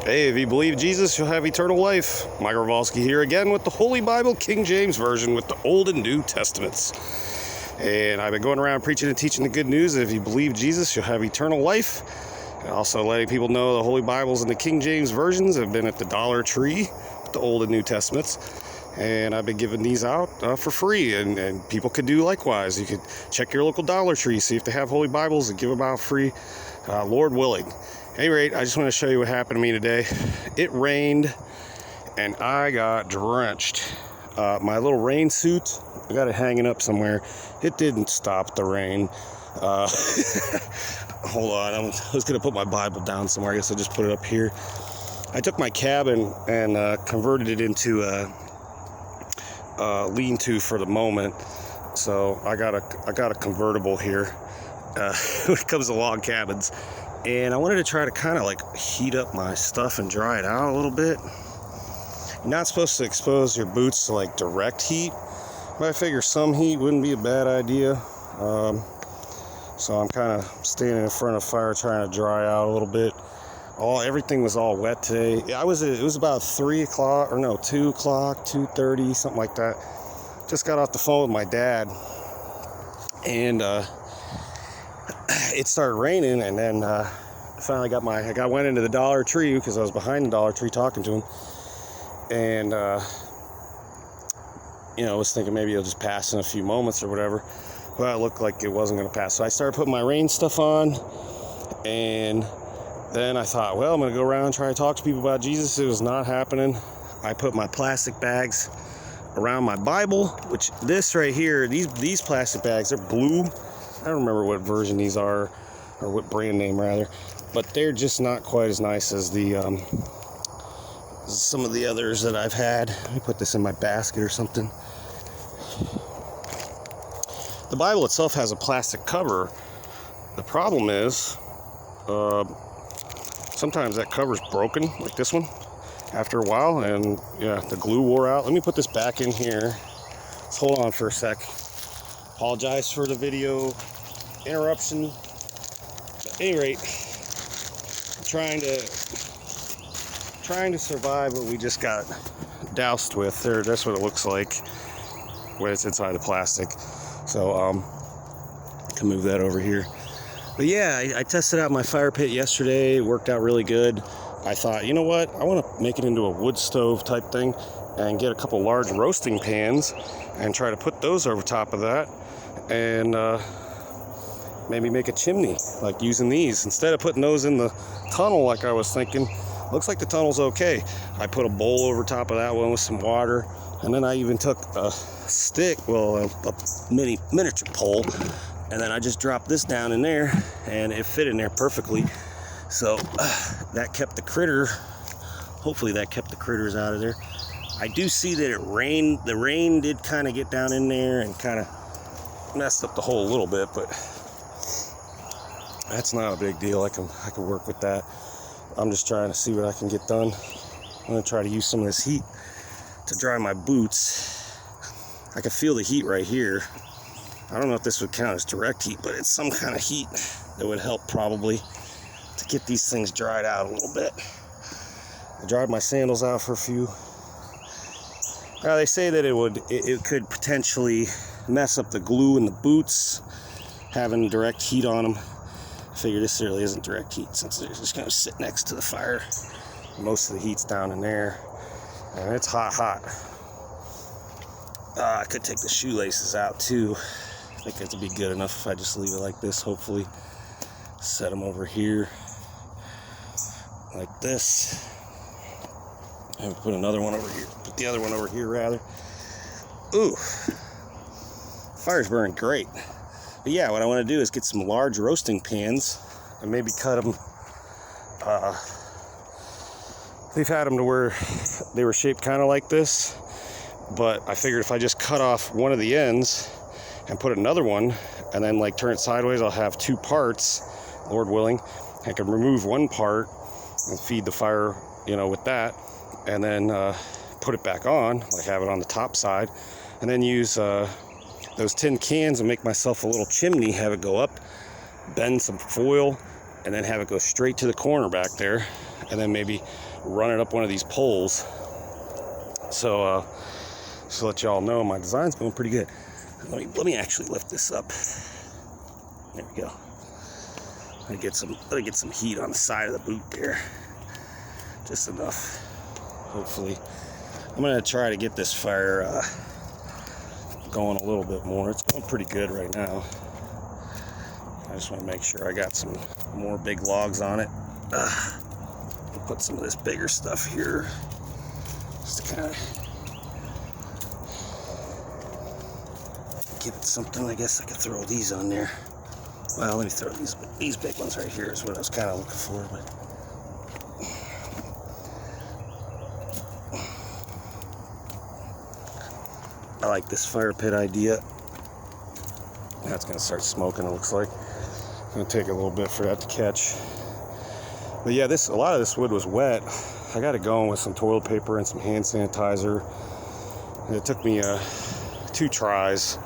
Hey, if you believe Jesus, you'll have eternal life. Mike Ravalski here again with the Holy Bible, King James Version with the Old and New Testaments. And I've been going around preaching and teaching the good news that if you believe Jesus, you'll have eternal life. And also letting people know the Holy Bibles and the King James Versions have been at the Dollar Tree with the Old and New Testaments. And I've been giving these out for free, and people could do likewise. You could check your local Dollar Tree, see if they have Holy Bibles, and give them out free, Lord willing. At any rate, I just want to show you what happened to me today. It rained, and I got drenched. My little rain suit, I got it hanging up somewhere. It didn't stop the rain. Hold on, I was going to put my Bible down somewhere. I guess I'll just put it up here. I took my cabin and converted it into a lean-to for the moment. So I got a convertible here when it comes to log cabins. And I wanted to try to kind of like heat up my stuff and dry it out a little bit. You're not supposed to expose your boots to like direct heat, but I figure some heat wouldn't be a bad idea. So I'm kind of standing in front of the fire trying to dry out a little bit. Everything was all wet today. It was about 2 o'clock, 2:30, something like that. Just got off the phone with my dad, and it started raining, and then finally went into the Dollar Tree because I was behind the Dollar Tree talking to him, and I was thinking maybe it'll just pass in a few moments or whatever. Well, it looked like it wasn't going to pass, so I started putting my rain stuff on, and then I thought, well, I'm going to go around and try to talk to people about Jesus. It was not happening. I put my plastic bags around my Bible, which this right here, these plastic bags, they're blue. I don't remember what version these are, or what brand name rather, but they're just not quite as nice as some of the others that I've had. Let me put this in my basket or something. The Bible itself has a plastic cover. The problem is, sometimes that cover's broken, like this one, after a while, and yeah, the glue wore out. Let me put this back in here. Let's hold on for a sec. Apologize for the video interruption. At any rate, trying to survive what we just got doused with. There, that's what it looks like when it's inside the plastic. So I can move that over here. But yeah, I tested out my fire pit yesterday. It worked out really good. I thought, you know what? I want to make it into a wood stove type thing and get a couple large roasting pans and try to put those over top of that, and maybe make a chimney like using these instead of putting those in the tunnel like I was thinking. Looks like the tunnel's okay. I put a bowl over top of that one with some water, and then I even took a stick, a miniature pole, and then I just dropped this down in there, and it fit in there perfectly. So that kept the critter. Hopefully that kept the critters out of there. I do see that it rained. The rain did kind of get down in there and kind of messed up the hole a little bit, but that's not a big deal. I can work with that. I'm just trying to see what I can get done. I'm gonna try to use some of this heat to dry my boots. I can feel the heat right here. I don't know if this would count as direct heat, but it's some kind of heat that would help probably to get these things dried out a little bit. I dried my sandals out for a few. Now they say that it could potentially mess up the glue in the boots, having direct heat on them. I figure this really isn't direct heat since they're just gonna sit next to the fire. Most of the heat's down in there, and it's hot. I could take the shoelaces out too. I think it'll be good enough if I just leave it like this, hopefully. Set them over here like this, and put another one over here. Put the other one over here rather. Ooh, fire's burning great. But yeah, what I want to do is get some large roasting pans and maybe cut them. They've had them to where they were shaped kind of like this, but I figured if I just cut off one of the ends and put another one and then like turn it sideways, I'll have two parts, Lord willing. I can remove one part and feed the fire, with that, and then put it back on, like have it on the top side, and then use those tin cans and make myself a little chimney, have it go up, bend some foil, and then have it go straight to the corner back there, and then maybe run it up one of these poles. So just to let y'all know, my design's going pretty good. Let me actually lift this up. There we go. Let me get some heat on the side of the boot there. Just enough. Hopefully. I'm gonna try to get this fire going a little bit more. It's going pretty good right now. I just want to make sure I got some more big logs on it. I'll put some of this bigger stuff here just to kind of give it something. I guess I could throw these on there. Well, let me throw these big ones right here is what I was kind of looking for. But I like this fire pit idea. That's going to start smoking, it looks like. It's going to take a little bit for that to catch. But yeah, a lot of this wood was wet. I got it going with some toilet paper and some hand sanitizer. And it took me 2 tries.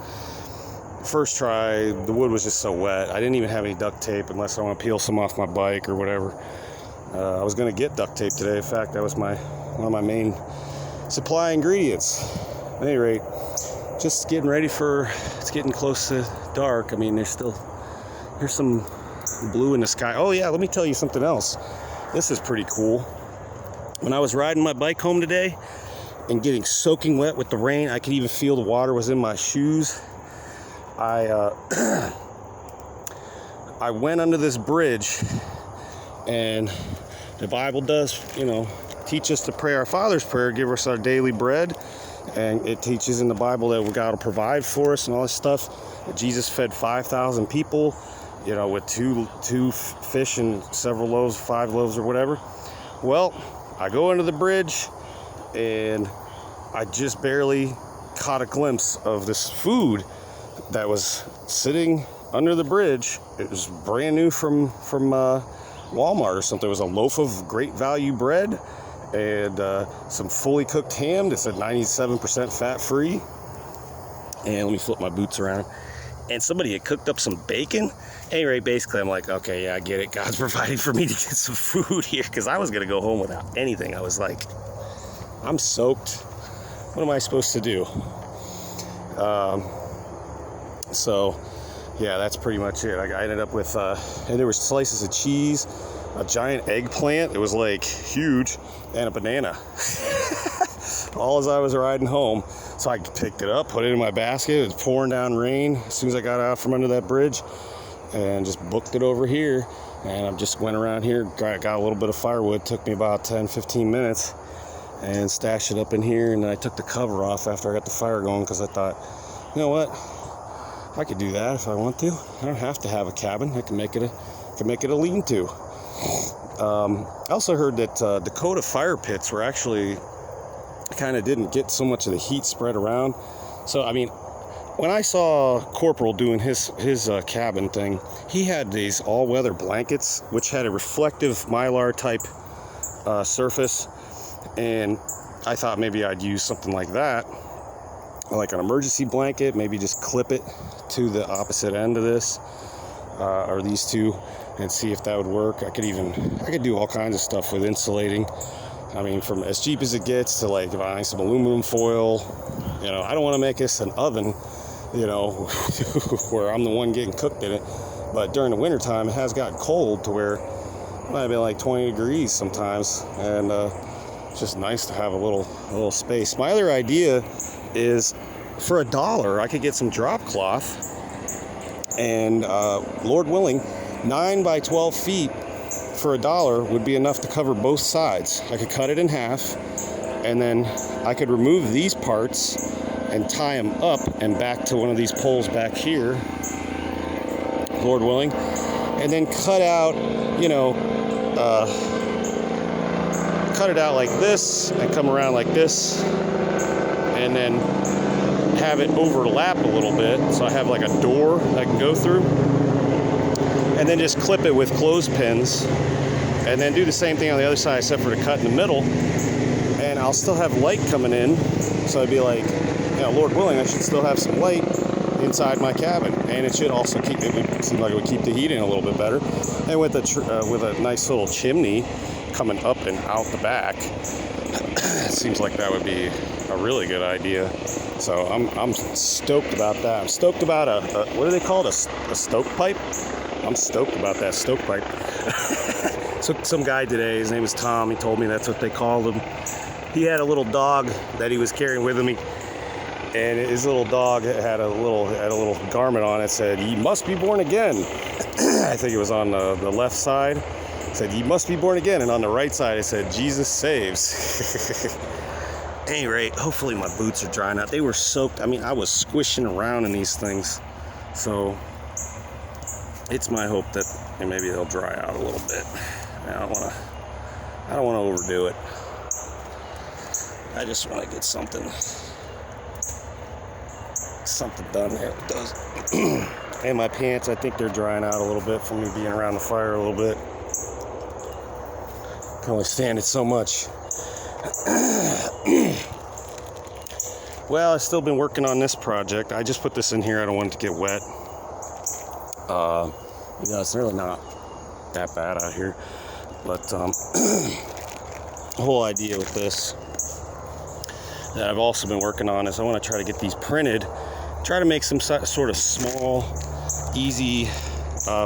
First try, the wood was just so wet. I didn't even have any duct tape unless I want to peel some off my bike or whatever. I was going to get duct tape today. In fact, that was one of my main supply ingredients. At any rate, just getting ready it's getting close to dark. I mean, here's some blue in the sky. Oh yeah, let me tell you something else. This is pretty cool. When I was riding my bike home today and getting soaking wet with the rain, I could even feel the water was in my shoes. I went under this bridge, and the Bible does, teach us to pray our Father's Prayer, give us our daily bread. And it teaches in the Bible that God will provide for us and all this stuff. Jesus fed 5,000 people, with two fish and several loaves, 5 loaves or whatever. Well, I go under the bridge, and I just barely caught a glimpse of this food that was sitting under the bridge. It was brand new from Walmart or something. It was a loaf of great value bread and some fully cooked ham that said 97% fat free. And let me flip my boots around. And somebody had cooked up some bacon. Anyway, basically I'm like, okay, yeah, I get it. God's providing for me to get some food here, because I was gonna go home without anything. I was like, I'm soaked. What am I supposed to do? So yeah, that's pretty much it. I ended up with, and there were slices of cheese, a giant eggplant. It was like huge, and a banana. All as I was riding home. So I picked it up, put it in my basket. It was pouring down rain as soon as I got out from under that bridge, and just booked it over here. And I just went around here, got a little bit of firewood. Took me about 10-15 minutes, and stashed it up in here. And I took the cover off after I got the fire going, because I thought, you know what, I could do that if I want to. I don't have to have a cabin. I can make it a lean-to. I also heard that Dakota fire pits were actually kind of didn't get so much of the heat spread around. So I mean, when I saw Corporal doing his cabin thing, he had these all-weather blankets which had a reflective mylar type surface, and I thought maybe I'd use something like that, like an emergency blanket, maybe just clip it to the opposite end of this or these two, and see if that would work. I could do all kinds of stuff with insulating. I mean, from as cheap as it gets to like buying some aluminum foil. I don't want to make this an oven, where I'm the one getting cooked in it. But during the wintertime, it has gotten cold to where it might have been like 20 degrees sometimes, and it's just nice to have a little space. My other idea is, for $1, I could get some drop cloth, and Lord willing, 9 by 12 feet for $1 would be enough to cover both sides. I could cut it in half, and then I could remove these parts and tie them up and back to one of these poles back here, Lord willing, and then cut out, cut it out like this and come around like this, and then have it overlap a little bit, so I have like a door I can go through, and then just clip it with clothespins, and then do the same thing on the other side except for the cut in the middle, and I'll still have light coming in. So I'd be like, Lord willing, I should still have some light inside my cabin, and it should also it would seem like it would keep the heat in a little bit better. And with a nice little chimney coming up and out the back. It seems like that would be a really good idea. So I'm stoked about that. I'm stoked about a what do they call it? A stovepipe? I'm stoked about that stovepipe. So some guy today, his name is Tom, he told me that's what they called him. He had a little dog that he was carrying with him, and his little dog had a little garment on it that said, "You must be born again." I think it was on the left side. It said, "You must be born again," and on the right side it said, "Jesus saves." At any rate, hopefully my boots are drying out. They were soaked. I mean, I was squishing around in these things, so it's my hope that maybe they'll dry out a little bit. I don't want to overdo it. I just want to get something done there. It does. And my pants, I think they're drying out a little bit from me being around the fire a little bit. Can only stand it so much. Well, I've still been working on this project. I just put this in here. I don't want it to get wet. It's really not that bad out here. But the whole idea with this that I've also been working on is I want to try to get these printed, try to make some sort of small, easy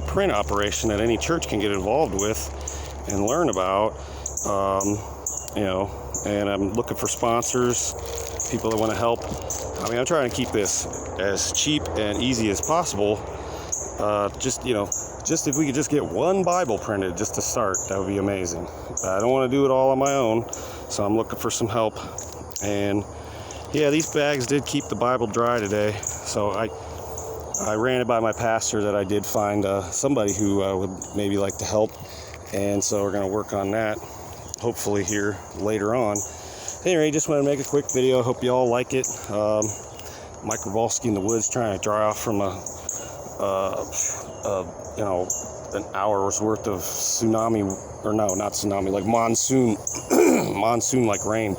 print operation that any church can get involved with and learn about. And I'm looking for sponsors, people that want to help. I mean, I'm trying to keep this as cheap and easy as possible. Just if we could just get one Bible printed just to start, that would be amazing. I don't want to do it all on my own, so I'm looking for some help. And yeah, these bags did keep the Bible dry today, so I ran it by my pastor that I did find somebody who would maybe like to help, and so we're going to work on that hopefully here later on. Anyway, just want to make a quick video. I hope you all like it. Mike Ravolsky in the woods trying to dry off from an hour's worth of tsunami, or no, not tsunami, like monsoon like rain.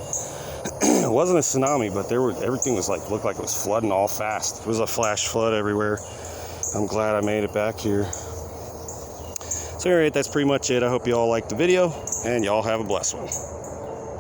It wasn't a tsunami, but everything was looked like it was flooding all fast. It was a flash flood everywhere. I'm glad I made it back here. So anyway, that's pretty much it. I hope you all liked the video, and y'all have a blessed one.